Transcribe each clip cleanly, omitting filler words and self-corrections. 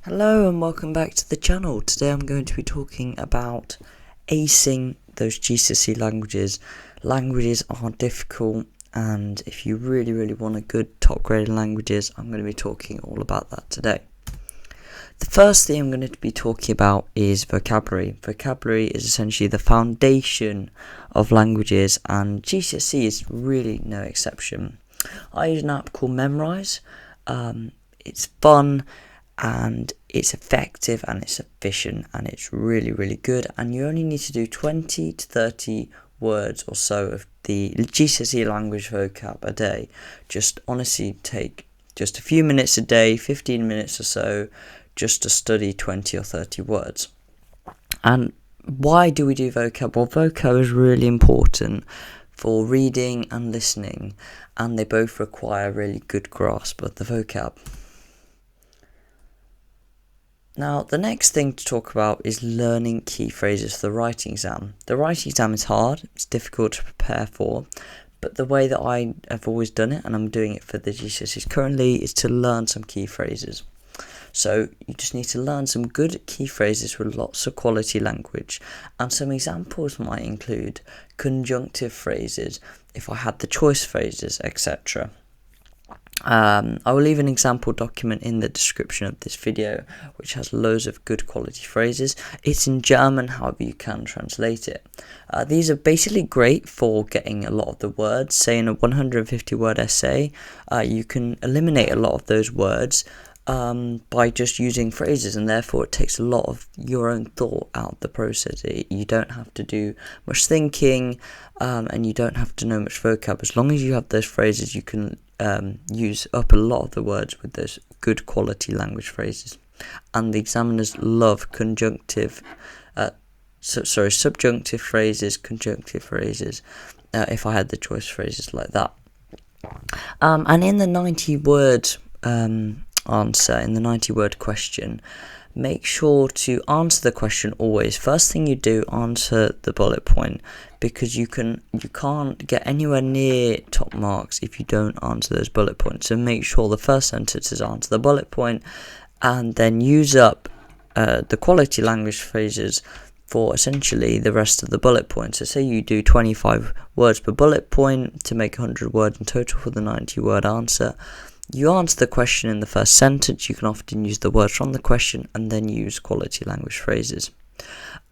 Hello and welcome back to the channel. Today I'm going to be talking about acing those GCSE languages. Languages are difficult, and if you really want a good top grade in languages, I'm going to be talking all about that today. The first thing I'm going to be talking about is vocabulary. Vocabulary is essentially the foundation of languages, and GCSE is really no exception. I use an app called Memrise. It's fun, and it's effective, and it's efficient, and it's really good, and you only need to do 20 to 30 words or so of the GCSE language vocab a day. Just honestly take just a few minutes a day, 15 minutes or so, just to study 20 or 30 words. And why do we do vocab? Well, vocab is really important for reading and listening, and they both require a really good grasp of the vocab. Now, the next thing to talk about is learning key phrases for the writing exam. The writing exam is hard, it's difficult to prepare for, but the way that I have always done it, and I'm doing it for the GCSEs currently, is to learn some key phrases. So you just need to learn some good key phrases with lots of quality language, and some examples might include conjunctive phrases, if I had the choice phrases, etc. I will leave an example document in the description of this video which has loads of good quality phrases. It's in German, however you can translate it. These are basically great for getting a lot of the words. Say in a 150 word essay, you can eliminate a lot of those words by just using phrases, and therefore it takes a lot of your own thought out of the process. You don't have to do much thinking, and you don't have to know much vocab. As long as you have those phrases, you can use up a lot of the words with those good quality language phrases. And the examiners love subjunctive phrases, conjunctive phrases, if I had the choice phrases like that. And in the 90 word answer, in the 90 word question, make sure to answer the question always. First thing you do, answer the bullet point, because you can't get anywhere near top marks if you don't answer those bullet points. So make sure the first sentence is answer the bullet point, and then use up the quality language phrases for essentially the rest of the bullet points. So say you do 25 words per bullet point to make 100 words in total for the 90 word answer. You answer the question in the first sentence. You can often use the words from the question and then use quality language phrases.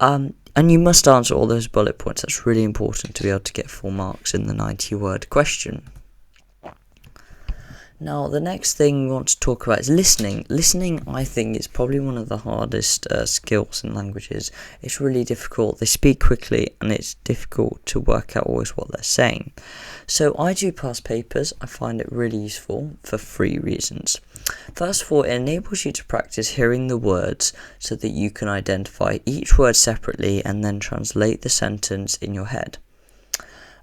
And you must answer all those bullet points. That's really important to be able to get full marks in the 90 word question. Now, the next thing we want to talk about is listening. Listening, I think, is probably one of the hardest skills in languages. It's really difficult. They speak quickly, and it's difficult to work out always what they're saying. So I do past papers. I find it really useful for 3 reasons. First of all, it enables you to practice hearing the words so that you can identify each word separately and then translate the sentence in your head.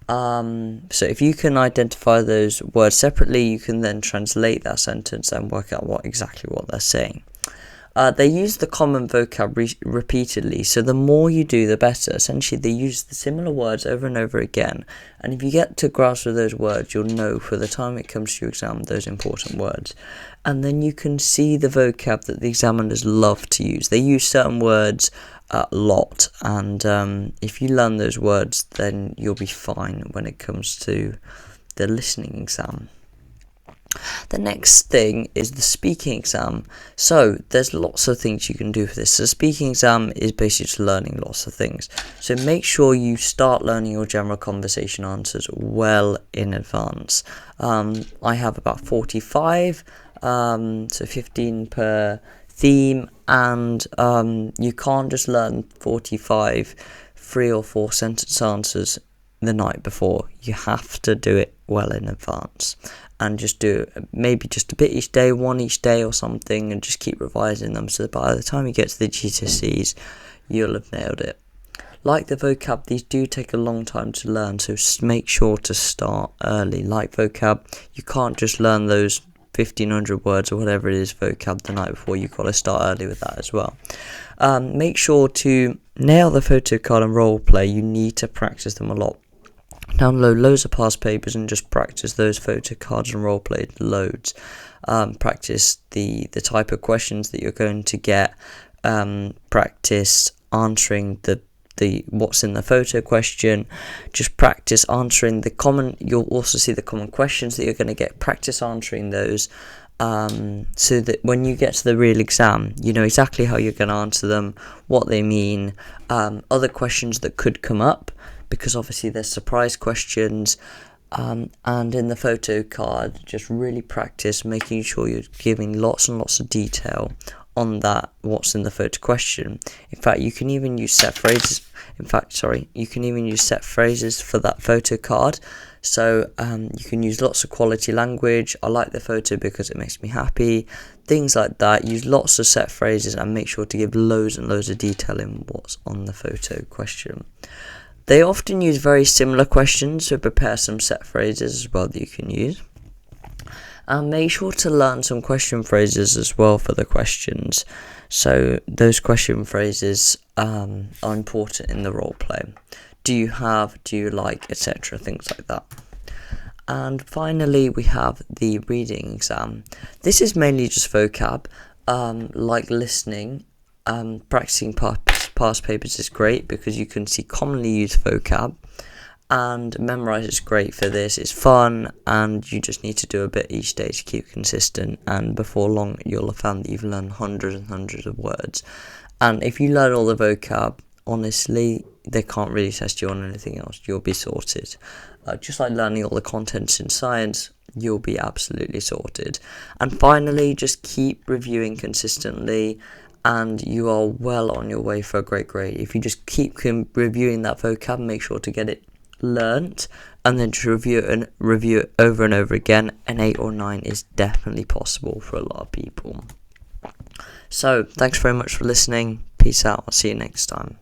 So if you can identify those words separately, you can then translate that sentence and work out exactly what they're saying. They use the common vocab repeatedly, so the more you do, the better. Essentially, they use the similar words over and over again, and if you get to grasp of those words, you'll know for the time it comes to your exam those important words. And then you can see the vocab that the examiners love to use. They use certain words a lot, and if you learn those words, then you'll be fine when it comes to the listening exam. The next thing is the speaking exam. So there's lots of things you can do for this. So the speaking exam is basically just learning lots of things. So make sure you start learning your general conversation answers well in advance. I have about 45, so 15 per theme, and you can't just learn 45 3 or 4 sentence answers the night before. You have to do it well in advance, and just do maybe just a bit each day, one each day or something, and just keep revising them, so that by the time you get to the GCSEs, you'll have nailed it. Like the vocab, these do take a long time to learn, so make sure to start early. Like vocab, you can't just learn those 1500 words or whatever it is vocab the night before. You've got to start early with that as well. Make sure to nail the photo card and role play. You need to practice them a lot. Download loads of past papers and just practice those photo cards and role play loads. Practice the type of questions that you're going to get. Practice answering the what's in the photo question. Just practice answering you'll also see the common questions that you're going to get. Practice answering those, so that when you get to the real exam, you know exactly how you're going to answer them, what they mean, other questions that could come up, because obviously there's surprise questions. And in the photo card, just really practice making sure you're giving lots and lots of detail on that what's in the photo question. In fact, you can even use set phrases. You can even use set phrases for that photo card. So you can use lots of quality language. I like the photo because it makes me happy. Things like that. Use lots of set phrases and make sure to give loads and loads of detail in what's on the photo question. They often use very similar questions, so prepare some set phrases as well that you can use. And make sure to learn some question phrases as well for the questions. So those question phrases are important in the role play. Do you have, do you like, etc., things like that. And finally, we have the reading exam. This is mainly just vocab, like listening. Practicing past papers is great because you can see commonly used vocab, and memorize is great for this. It's fun, and you just need to do a bit each day to keep consistent, and before long you'll have found that you've learned hundreds and hundreds of words. And if you learn all the vocab, honestly, they can't really test you on anything else. You'll be sorted. Just like learning all the contents in science, you'll be absolutely sorted. And finally, just keep reviewing consistently, and you are well on your way for a great grade. If you just keep reviewing that vocab, make sure to get it learnt, and then just review it over and over again, an 8 or 9 is definitely possible for a lot of people. So, thanks very much for listening. Peace out. I'll see you next time.